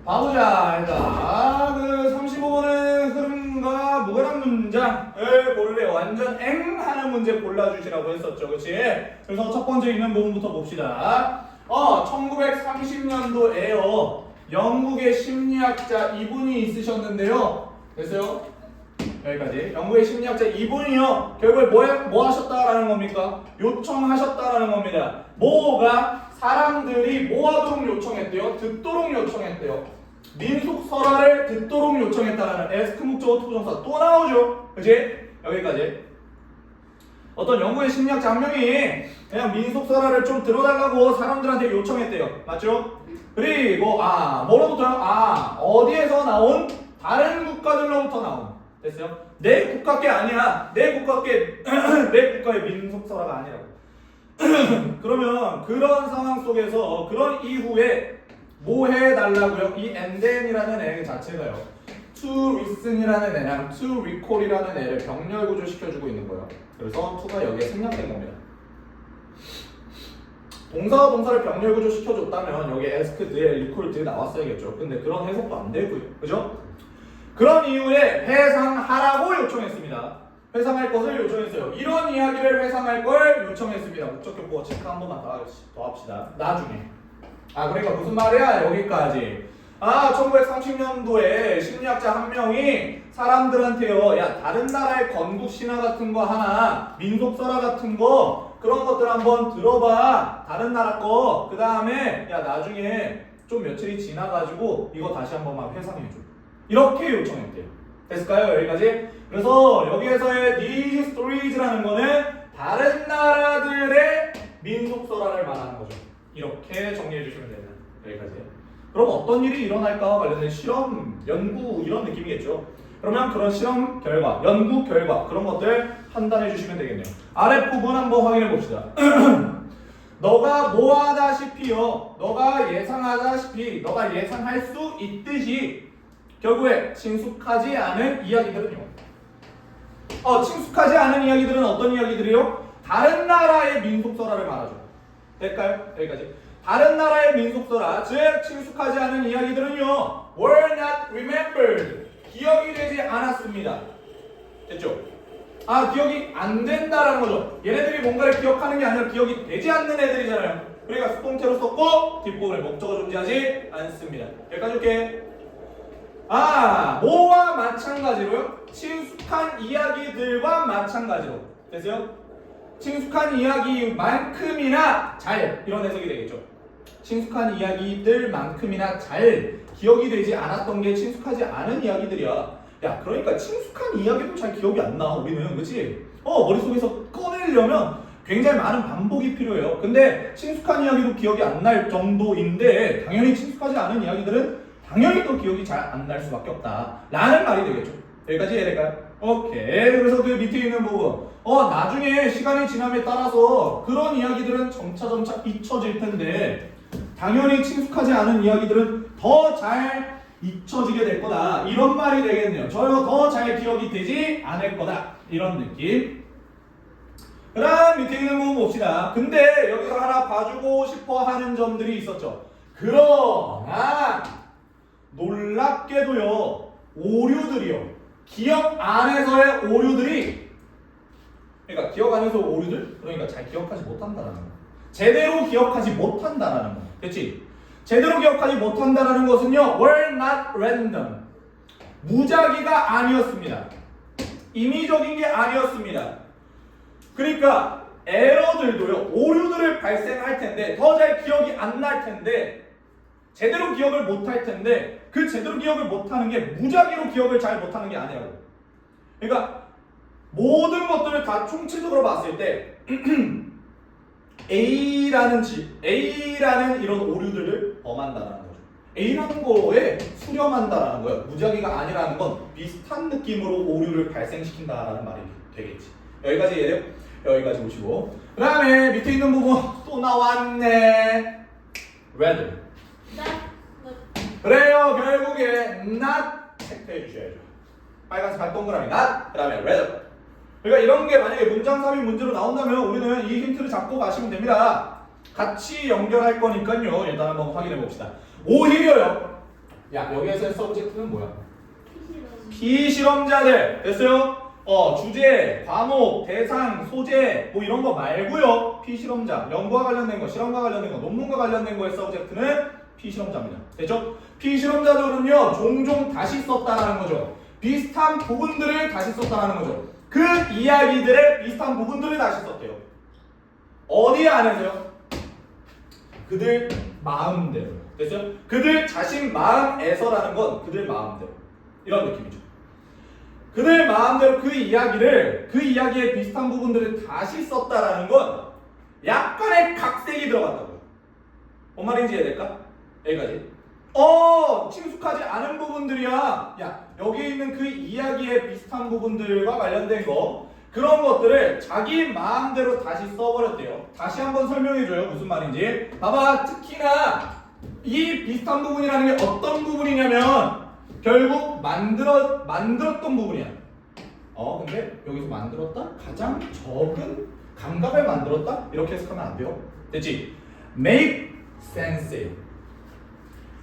봐보자. 일단 그 35번의 흐름과 무관한 문장을 고르래. 완전 엥 하는 문제 골라주시라고 했었죠. 그치? 그래서 첫 번째 있는 부분부터 봅시다. 1930년도에요. 영국의 심리학자 이분이 있으셨는데요. 됐어요? 여기까지. 영국의 심리학자 이분이요. 결국에 뭐 하셨다라는 겁니까? 요청하셨다라는 겁니다. 뭐가? 사람들이 뭐 하도록 요청했대요? 듣도록 요청했대요. 민속설화를 듣도록 요청했다라는 에스크 목적어 투부정사 또 나오죠. 그치? 여기까지. 어떤 영국의 심리학자 한 명이 그냥 민속설화를 좀 들어달라고 사람들한테 요청했대요. 맞죠? 그리고 뭐로부터요? 어디에서 나온? 다른 국가들로부터 나온. 됐어요? 내 국가 게 아니야. 내 국가 게 내 국가의 민속설화가 아니라고. 그러면 그런 상황 속에서 그런 이후에 뭐 해달라고요? 이 and then이라는 애 자체가요. to listen이라는 애랑 to recall이라는 애를 병렬 구조 시켜주고 있는 거예요. 그래서 to가 여기에 생략된 겁니다. 동사와 동사를 병렬 구조 시켜줬다면 여기 ask, recall 나왔어야겠죠. 근데 그런 해석도 안 되고요. 그죠? 그런 이후에 회상하라고 요청했습니다. 회상할 것을 요청했어요. 이런 이야기를 회상할 걸 요청했습니다. 목적격보 체크 한 번만 더 합시다. 나중에. 그러니까 무슨 말이야? 여기까지. 1930년도에 심리학자 한 명이 사람들한테요. 야, 다른 나라의 건국 신화 같은 거 하나, 민속설화 같은 거 그런 것들 한번 들어봐. 다른 나라 거. 그 다음에 야, 나중에 좀 며칠이 지나가지고 이거 다시 한 번만 회상해줘. 이렇게 요청했대요. 됐을까요? 여기까지? 그래서 여기에서의 these stories라는 거는 다른 나라들의 민속설화를 말하는 거죠. 이렇게 정리해 주시면 됩니다. 여기까지. 그럼 어떤 일이 일어날까와 관련된 실험, 연구 이런 느낌이겠죠. 그러면 그런 실험 결과, 연구 결과 그런 것들 판단해 주시면 되겠네요. 아래 부분 한번 확인해 봅시다. 너가 뭐하다시피요. 너가 예상하다시피, 너가 예상할 수 있듯이 결국에 친숙하지 않은 이야기들은요. 친숙하지 않은 이야기들은 어떤 이야기들이요? 다른 나라의 민속설화를 말하죠. 될까요? 여기까지. 다른 나라의 민속설화, 즉 친숙하지 않은 이야기들은요. were not remembered. 기억이 되지 않았습니다. 됐죠? 기억이 안 된다라는 거죠. 얘네들이 뭔가를 기억하는 게 아니라 기억이 되지 않는 애들이잖아요. 그러니까 수동태로 썼고 뒷부분에 목적어 존재하지 않습니다. 여기까지 올게. 뭐와 마찬가지로요? 친숙한 이야기들과 마찬가지로. 됐어요? 친숙한 이야기만큼이나 잘 이런 해석이 되겠죠. 친숙한 이야기들만큼이나 잘 기억이 되지 않았던 게 친숙하지 않은 이야기들이야. 야, 그러니까 친숙한 이야기도 잘 기억이 안 나. 우리는 그치? 머릿속에서 꺼내려면 굉장히 많은 반복이 필요해요. 근데 친숙한 이야기도 기억이 안 날 정도인데 당연히 친숙하지 않은 이야기들은 당연히 또 기억이 잘 안 날 수밖에 없다 라는 말이 되겠죠. 여기까지 이해될까요? 오케이. 그래서 그 밑에 있는 부분 나중에 시간이 지남에 따라서 그런 이야기들은 점차 잊혀질 텐데 당연히 친숙하지 않은 이야기들은 더 잘 잊혀지게 될 거다 이런 말이 되겠네요. 전혀 더 잘 기억이 되지 않을 거다 이런 느낌. 그 다음 밑에 있는 부분 봅시다. 근데 여기서 하나 봐주고 싶어 하는 점들이 있었죠. 그러나 놀랍게도요, 오류들이요. 기억 안에서의 오류들이, 그러니까 기억 안에서 오류들? 그러니까 잘 기억하지 못한다라는 거. 제대로 기억하지 못한다라는 거. 됐지? 제대로 기억하지 못한다라는 것은요, were not random. 무작위가 아니었습니다. 임의적인 게 아니었습니다. 그러니까 에러들도요, 오류들을 발생할 텐데, 더 잘 기억이 안 날 텐데, 제대로 기억을 못할 텐데 그 제대로 기억을 못하는 게 무작위로 기억을 잘 못하는 게 아니라고. 그러니까 모든 것들을 다 총체적으로 봤을 때 A라는 이런 오류들을 범한다는 거죠. A라는 거에 수렴한다라는 거예요. 무작위가 아니라는 건 비슷한 느낌으로 오류를 발생시킨다라는 말이 되겠지. 여기까지 이해돼요? 여기까지 보시고 그 다음에 밑에 있는 부분 또 나왔네. Red. 그래요. 결국에 not 체크해 주셔야죠. 빨간색 동그라미 not 그 다음에 red. 그러니까 이런 게 만약에 문장 삽입 문제로 나온다면 우리는 이 힌트를 잡고 가시면 됩니다. 같이 연결할 거니까요. 일단 한번 확인해 봅시다. 오히려요. 야, 여기에서의 서브젝트는 뭐야? 피실험. 피실험자들. 됐어요? 주제, 과목, 대상, 소재 뭐 이런 거 말고요. 피실험자, 연구와 관련된 거, 실험과 관련된 거, 논문과 관련된 거의 서브젝트는 피실험자입니다. 됐죠? 피실험자들은요 종종 다시 썼다라는 거죠. 비슷한 부분들을 다시 썼다라는 거죠. 그 이야기들의 비슷한 부분들을 다시 썼대요. 어디 안에서요? 그들 마음대로. 됐어요? 그들 자신 마음에서라는 건 그들 마음대로. 이런 느낌이죠. 그들 마음대로 그 이야기의 비슷한 부분들을 다시 썼다라는 건 약간의 각색이 들어갔다고요. 뭔 말인지 이해될까? 여기까지. 친숙하지 않은 부분들이야. 야, 여기 있는 그 이야기의 비슷한 부분들과 관련된 거, 그런 것들을 자기 마음대로 다시 써버렸대요. 다시 한번 설명해줘요. 무슨 말인지. 봐봐. 특히나 이 비슷한 부분이라는 게 어떤 부분이냐면 결국 만들었던 부분이야. 근데 여기서 만들었다? 가장 적은 감각을 만들었다? 이렇게 해석하면 안 돼요. 됐지? Make sense.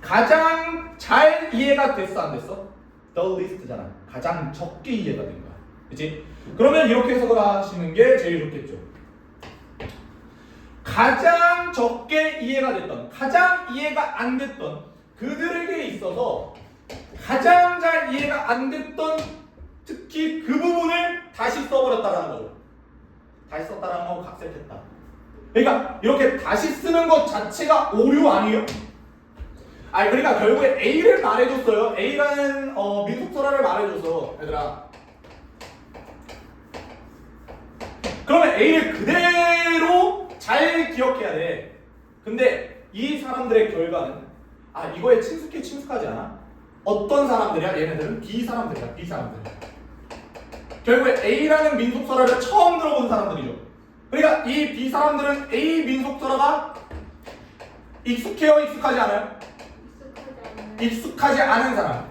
가장 잘 이해가 됐어, 안 됐어? The least잖아. 가장 적게 이해가 된 거야. 그치? 그러면 이렇게 해석을 하시는 게 제일 좋겠죠. 가장 적게 이해가 됐던, 가장 이해가 안 됐던 그들에게 있어서 가장 잘 이해가 안 됐던 특히 그 부분을 다시 써버렸다라는 거죠. 다시 썼다라는 건 각색했다. 그러니까 이렇게 다시 쓰는 것 자체가 오류 아니에요? 그러니까 결국에 A를 말해줬어요. A라는 민속설화를 말해줘서 얘들아. 그러면 A를 그대로 잘 기억해야 돼. 근데 이 사람들의 결과는 이거에 친숙하지 않아? 어떤 사람들이야? 얘네들은 B 사람들이야. B 사람들. 결국에 A라는 민속설화를 처음 들어본 사람들이죠. 그러니까 이 B 사람들은 A 민속설화가 익숙해요? 익숙하지 않아요? 익숙하지 않은 사람.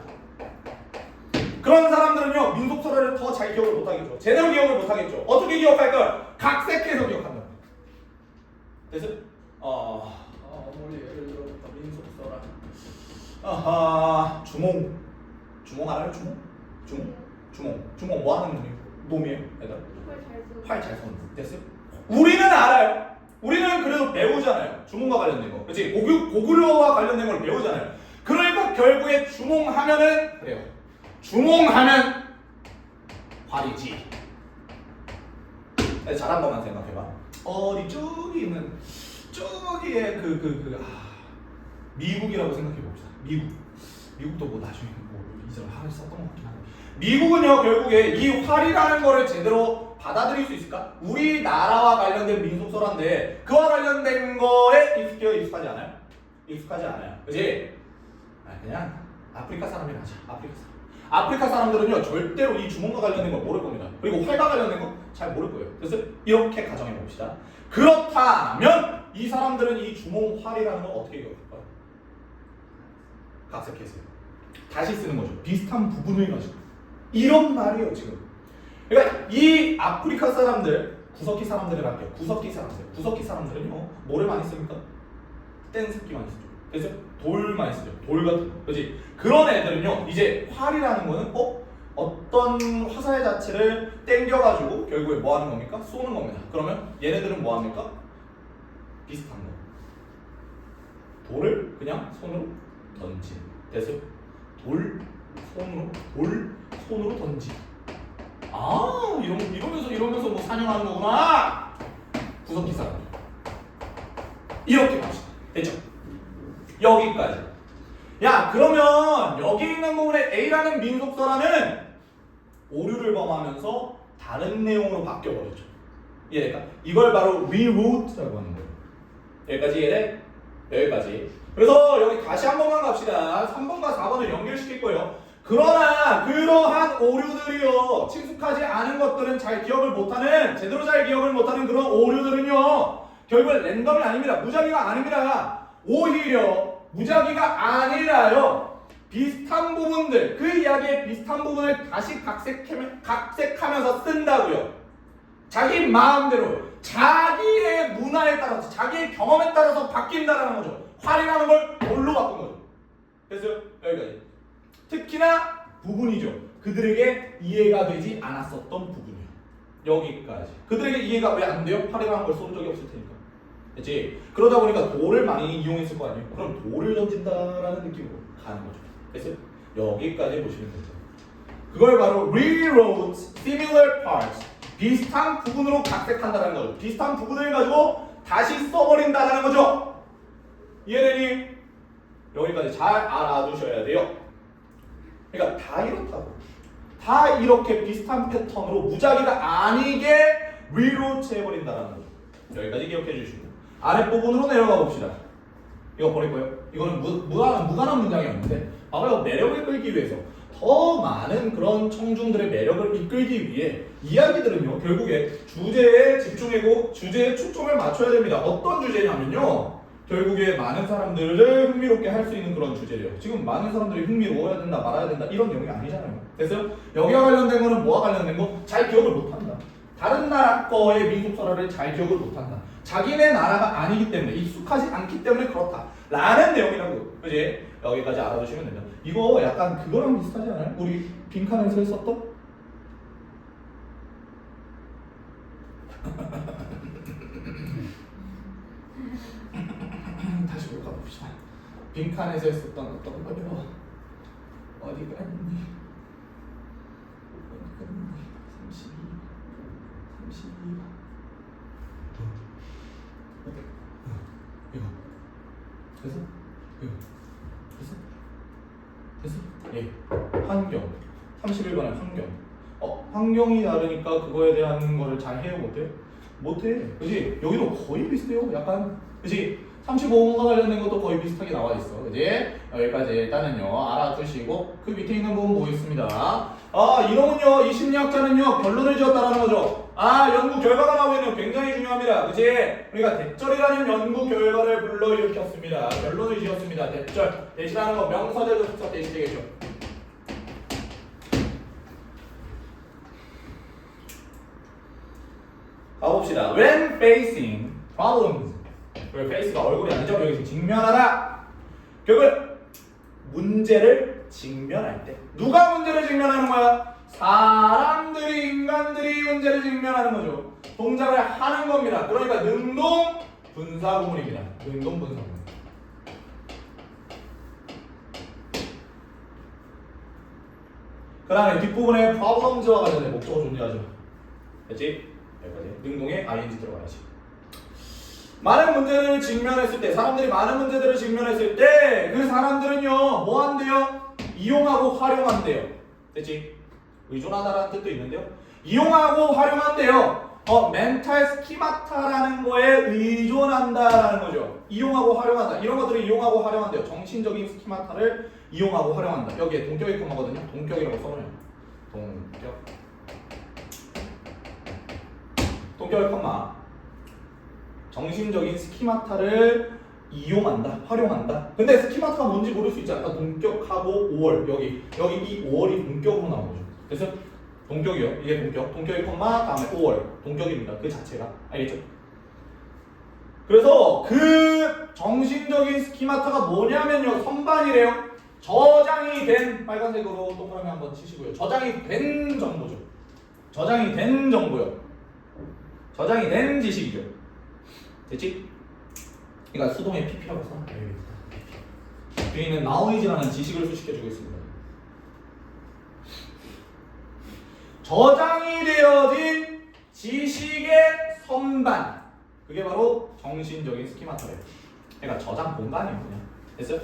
그런 사람들은요 민속설화를 더 잘 기억을 못하겠죠. 제대로 기억을 못하겠죠. 어떻게 기억할까요? 각색해서 기억한다. 됐어? 예를 들어 민속설화. 주몽 알아요? 주몽 뭐 하는 놈이에요? 얘들아? 활 잘 쏘는 놈. 됐어요? 우리는 알아요. 우리는 그래도 배우잖아요. 주몽과 관련된 거. 그렇지? 고구려와 관련된 걸 배우잖아요. 그러니까 결국에 주몽하면은 그래요. 주몽하면 활이지. 잘 한 번만 생각해봐. 저기 있는 저기에 미국이라고 생각해봅시다. 미국도 뭐 나중에 이제는 활을 썼던 것 같긴 한데 미국은요 결국에 이 활이라는 거를 제대로 받아들일 수 있을까? 우리나라와 관련된 민속설화인데 그와 관련된 거에 익숙하지 않아요? 익숙하지 않아요. 그치? 그냥 아프리카 사람이라 하자. 아프리카 사람들은요 절대로 이 주몽과 관련된 걸 모를 겁니다. 그리고 활과 관련된 거 잘 모를 거예요. 그래서 이렇게 가정해 봅시다. 그렇다면 이 사람들은 이 주몽 활이라는 걸 어떻게 기억할까요? 각색했어요. 다시 쓰는 거죠. 비슷한 부분을 가지고. 이런 말이에요 지금. 그러니까 이 아프리카 사람들, 구석기 사람들을 할게요. 구석기 사람들은요 뭐를 많이 씁니까? 뗀석기 많이 쓰죠. 그래서 돌 많이 쓰죠. 돌 같은 거. 그렇지? 그런 애들은요 이제 활이라는 거는 어떤 화살 자체를 땡겨가지고 결국에 뭐 하는 겁니까? 쏘는 겁니다. 그러면 얘네들은 뭐 합니까? 비슷한 거. 돌을 그냥 손으로 던지. 됐어요? 돌 손으로 던지. 이러면서 뭐 사냥하는 거구나. 구석기 사람. 이렇게 갑시다. 됐죠? 여기까지. 야, 그러면 여기 있는 부분에 A라는 민속설화는 오류를 범하면서 다른 내용으로 바뀌어버렸죠. 이해될까? 이걸 바로 rewrote라고 하는 거예요. 여기까지 이해돼? 여기까지. 그래서 여기 다시 한 번만 갑시다. 3번과 4번을 연결시킬 거예요. 그러나 그러한 오류들이요 친숙하지 않은 것들은 제대로 잘 기억을 못하는 그런 오류들은요 결국엔 랜덤이 아닙니다. 무작위가 아닙니다. 오히려 무작위가 아니라요 비슷한 부분들, 그 이야기의 비슷한 부분을 다시 각색하면서 쓴다고요. 자기 마음대로, 자기의 문화에 따라서, 자기의 경험에 따라서 바뀐다라는 거죠. 활이라는 걸 뭘로 바꾼 거죠? 그래서 여기까지. 특히나 부분이죠. 그들에게 이해가 되지 않았었던 부분이요. 여기까지. 그들에게 이해가 왜 안 돼요? 팔이라는 걸 쏜 적이 없을 테니까. 그렇지? 그러다 보니까 돌을 많이 이용했을 거 아니에요? 그럼 돌을 던진다라는 느낌으로 가는 거죠. 그래서 여기까지 보시면 되죠. 그걸 바로 rewrote similar parts. 비슷한 부분으로 각색한다는 거죠. 비슷한 부분을 가지고 다시 써버린다는 거죠. 이해되니? 여기까지 잘 알아두셔야 돼요. 그러니까 다 이렇다고. 다 이렇게 비슷한 패턴으로 무작위가 아니게 rewrote 해버린다는 거죠. 여기까지 기억해 주시고 아랫부분으로 내려가 봅시다. 이거 버릴 거예요. 이거는 무관한 문장이었는데 봐봐요. 매력을 끌기 위해서 더 많은 그런 청중들의 매력을 이끌기 위해 이야기들은요 결국에 주제에 집중하고 주제에 초점을 맞춰야 됩니다. 어떤 주제냐면요 결국에 많은 사람들을 흥미롭게 할 수 있는 그런 주제예요. 지금 많은 사람들이 흥미로워야 된다 말아야 된다 이런 내용이 아니잖아요. 그래서 여기와 관련된 거는 뭐와 관련된 거 잘 기억을 못한다. 다른 나라 거의 민속설화를 잘 기억을 못한다. 자기네 나라가 아니기 때문에 익숙하지 않기 때문에 그렇다 라는 내용이라고. 그지? 여기까지 알아두시면 됩니다. 이거 약간 그거랑 비슷하지 않아요? 우리 빈칸에서 했었던? 다시 올까 봅시다. 빈칸에서 했었던 어떤 거요? 어디 갔니? 32 이거 됐어? 이거 됐어? 예. 환경 31번에 환경. 환경이 다르니까 그거에 대한 거를 잘 해요? 못해요? 못해. 그지? 여기도 거의 비슷해요. 약간 그지? 35번과 관련된 것도 거의 비슷하게 나와 있어. 그지? 여기까지 일단은요 알아두시고 그 밑에 있는 부분 보겠습니다. 이놈은요 이 심리학자는요 결론을 지었다라는 거죠. 연구 결과가 나오고 있는 굉장히 중요합니다. 그지? 우리가 대절이라는 연구 결과를 불러일으켰습니다. 결론을 지었습니다. 대절. 대시라는 거 명사절도 숙사 대시 되겠죠. 가봅시다. When facing problems. face가 얼굴이 아니죠. 여기서 직면하다. 결국 문제를 직면할 때 누가 문제를 직면하는 거야? 사람들이 인간들이 문제를 직면하는 거죠. 동작을 하는 겁니다. 그러니까 능동 분사구문입니다. 능동 분사구문. 그 다음에 뒷부분에 problems와 관련된 목적어 존재하죠. 됐지? 여기까지. 능동에 ing 들어가야지. 많은 문제를 직면했을 때, 사람들이 많은 문제들을 직면했을 때, 그 사람들은요, 뭐 한대요? 이용하고 활용한대요. 됐지? 의존하다라는 뜻도 있는데요. 이용하고 활용한대요. 멘탈 스키마타라는 거에 의존한다라는 거죠. 이용하고 활용한다. 이런 것들을 이용하고 활용한대요. 정신적인 스키마타를 이용하고 활용한다. 여기에 동격이 콤마거든요. 동격이라고 써놓어요. 동격의 콤마. 정신적인 스키마타를 이용한다, 활용한다. 근데 스키마타가 뭔지 모를 수 있지 않을까? 동격하고 5월 여기 이 5월이 동격으로 나온 거죠. 그래서 동격이요. 이게 동격의 콤마 다음에 5월 동격입니다. 그 자체가 알겠죠? 그래서 그 정신적인 스키마타가 뭐냐면요, 선반이래요. 저장이 된 빨간색으로 동그라미 한번 치시고요. 저장이 된 정보죠. 저장이 된 정보요. 저장이 된 지식이죠. 됐지? 그러니까 수동의 PP라고 써. 뒤에 있는 knowledge라는 지식을 수식해주고 있습니다. 저장이 되어진 지식의 선반. 그게 바로 정신적인 스키마타래요. 그러니까 저장 공간이에요. 그냥. 됐어요?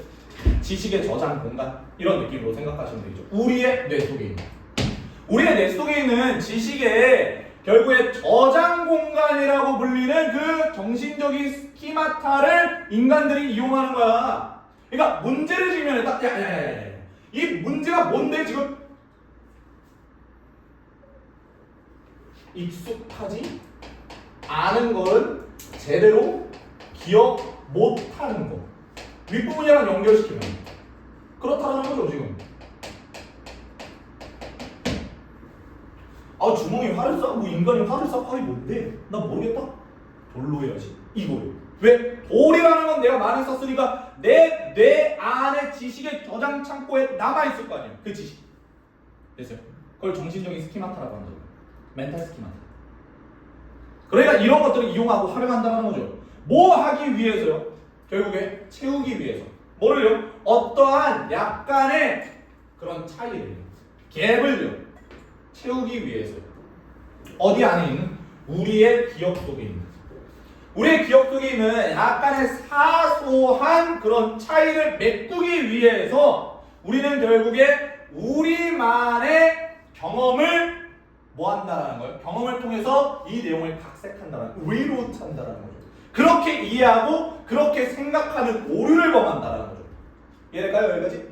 지식의 저장 공간. 이런 느낌으로 생각하시면 되죠. 우리의 뇌 속에 있는. 우리의 뇌 속에 있는 지식의 결국에 저장 공간이라고 불리는 그 정신적인 스키마타를 인간들이 이용하는 거야. 그러니까 문제를 직면했다. 이 문제가 뭔데 지금? 익숙하지 않은 거는 제대로 기억 못하는 거. 윗부분이랑 연결시키면 그렇다는 거죠 지금. 주먹이 활을 쏴고 인간이 활을 쏴고 활이 뭔데? 나 모르겠다. 돌로 해야지. 이거요. 왜? 돌이라는 건 내가 많이 썼으니까 내 뇌 안에 지식의 저장 창고에 남아있을 거 아니에요. 그 지식. 됐어요. 그걸 정신적인 스키마타라고 하는 거예요. 멘탈 스키마타. 그러니까 이런 것들을 이용하고 활용한다는 거죠. 뭐 하기 위해서요? 결국에 채우기 위해서. 뭐를요? 어떠한 약간의 그런 차이를, 갭을요, 채우기 위해서. 어디 안에 있는? 우리의 기억 속에 있는. 우리의 기억 속에 있는 약간의 사소한 그런 차이를 메꾸기 위해서 우리는 결국에 우리만의 경험을 뭐 한다라는 거예요? 경험을 통해서 이 내용을 각색한다라는, 리루트한다라는 거죠. 그렇게 이해하고 그렇게 생각하는 오류를 범한다라는 거죠. 이해될까요? 여기까지?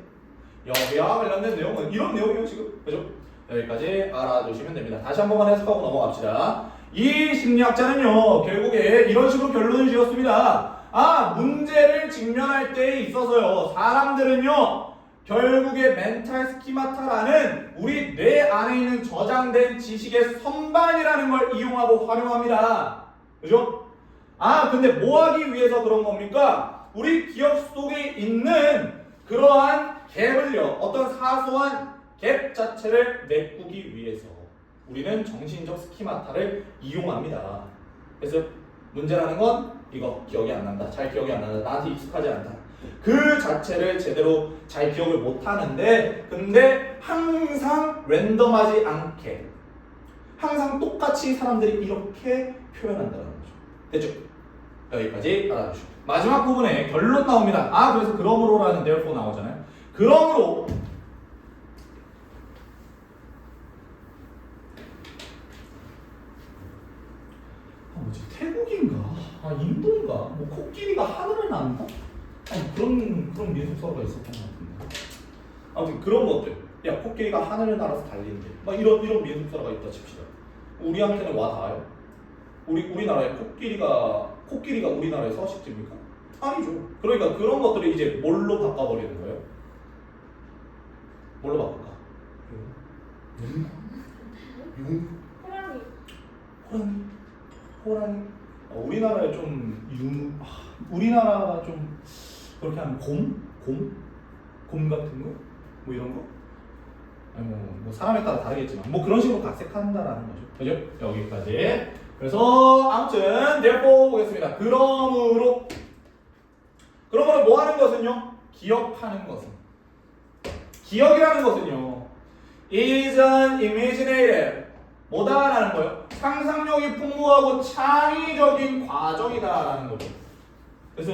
여기와 관련된 내용은 이런 내용이에요 지금. 그죠? 여기까지 알아두시면 됩니다. 다시 한 번만 해석하고 넘어갑시다. 이 심리학자는요 결국에 이런 식으로 결론을 지었습니다. 문제를 직면할 때에 있어서요 사람들은요 결국에 멘탈 스키마타라는 우리 뇌 안에 있는 저장된 지식의 선반이라는 걸 이용하고 활용합니다. 그죠? 근데 뭐 하기 위해서 그런 겁니까? 우리 기억 속에 있는 그러한 갭을요, 어떤 사소한 갭 자체를 메꾸기 위해서 우리는 정신적 스키마타를 이용합니다. 그래서 문제라는 건 이거 기억이 안 난다, 잘 기억이 안 난다, 나한테 익숙하지 않다. 그 자체를 제대로 잘 기억을 못 하는데, 근데 항상 랜덤하지 않게 항상 똑같이 사람들이 이렇게 표현한다는 거죠. 됐죠? 여기까지 알아두시고 마지막 부분에 결론 나옵니다. 그래서 그러므로라는 therefore 나오잖아요. 그러므로 뭐지? 태국인가? 인도인가? 뭐 코끼리가 하늘을 난다? 그런 민속설화가 있었던 것 같은데. 아무튼 그런 것들. 야, 코끼리가 하늘을 날아서 달린대. 이런 민속설화가 있다 칩시다. 우리한테는 와 닿아요? 우리나라에 코끼리가 우리나라의 서식지입니까? 아니죠. 그러니까 그런 것들을 이제 뭘로 바꿔버리는 거예요? 뭘로 바꿀까? 용? 호랑이? 우리나라에 좀 우리나라가 좀 그렇게 하면 곰 같은 거? 뭐 이런 거? 뭐 사람에 따라 다르겠지만 뭐 그런 식으로 각색한다라는 거죠. 그죠? 여기까지. 그래서 아무튼 therefore 보겠습니다. 그러므로 뭐 하는 것은요? 기억하는 것은. 기억이라는 것은요 is an imaginative 뭐다라는 거예요? 상상력이 풍부하고 창의적인 과정이다라는 거죠. 그래서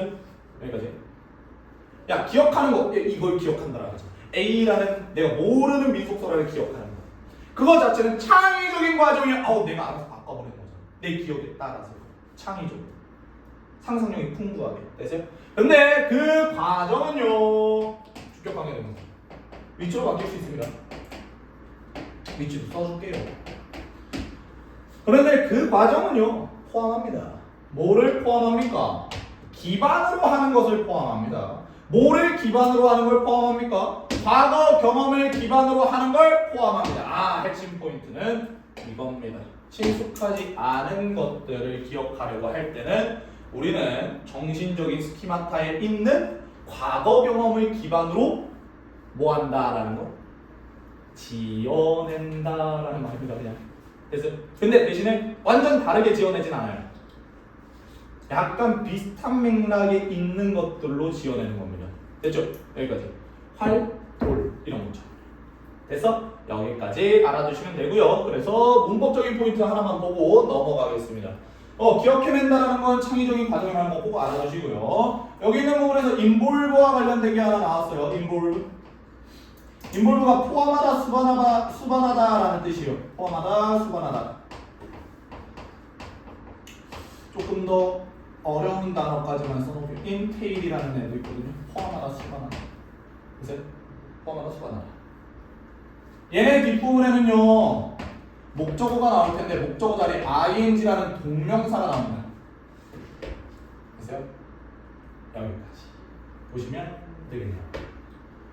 여기까지. 야, 기억하는 거, 이걸 기억한다라는 거죠. A라는 내가 모르는 민속설화를 기억하는 거. 그거 자체는 창의적인 과정이 내가 알아서 바꿔버리는 거죠. 내 기억에 따라서 창의적, 상상력이 풍부하게. 됐어요? 근데 그 과정은요 주격관계 되는 거죠. 위치로 바뀔 수 있습니다. 위치도 써줄게요. 그런데 그 과정은요 포함합니다. 뭐를 포함합니까? 기반으로 하는 것을 포함합니다. 뭐를 기반으로 하는 걸 포함합니까? 과거 경험을 기반으로 하는 걸 포함합니다. 핵심 포인트는 이겁니다. 친숙하지 않은 것들을 기억하려고 할 때는 우리는 정신적인 스키마타에 있는 과거 경험을 기반으로 뭐 한다라는 거? 지어낸다라는 말입니다. 그냥. 그래서 근데 대신에 완전 다르게 지어내진 않아요. 약간 비슷한 맥락에 있는 것들로 지어내는 겁니다. 됐죠? 여기까지. 활, 돌 이런 거죠. 됐어? 여기까지 알아두시면 되고요. 그래서 문법적인 포인트 하나만 보고 넘어가겠습니다. 기억해낸다는 건 창의적인 과정이라는 거 보고 알아두시고요. 여기 있는 부분에서 인볼브와 관련된 게 하나 나왔어요. 인볼브가 포함하다, 수반하다라는 뜻이에요. 포함하다, 수반하다. 조금 더 어려운 단어까지만 써놓을게요. 인테일이라는 애도 있거든요. 포함하다, 수반하다. 보세요. 포함하다, 수반하다. 얘네 뒷부분에는요 목적어가 나올 텐데 목적어 자리에 ing라는 동명사가 나옵니다. 보세요. 여기까지 보시면 되겠네요.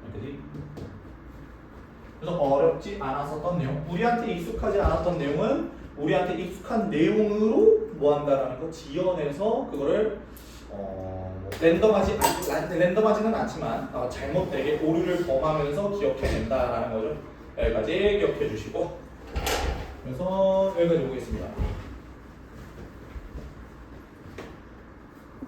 여기까지. 그래서 어렵지 않았었던 내용, 우리한테 익숙하지 않았던 내용은 우리한테 익숙한 내용으로 뭐 한다라는 거 지어내서 그거를 랜덤하지는 않지만 잘못되게 오류를 범하면서 기억해낸다라는 거죠. 여기까지 기억해 주시고 그래서 여기까지 보겠습니다.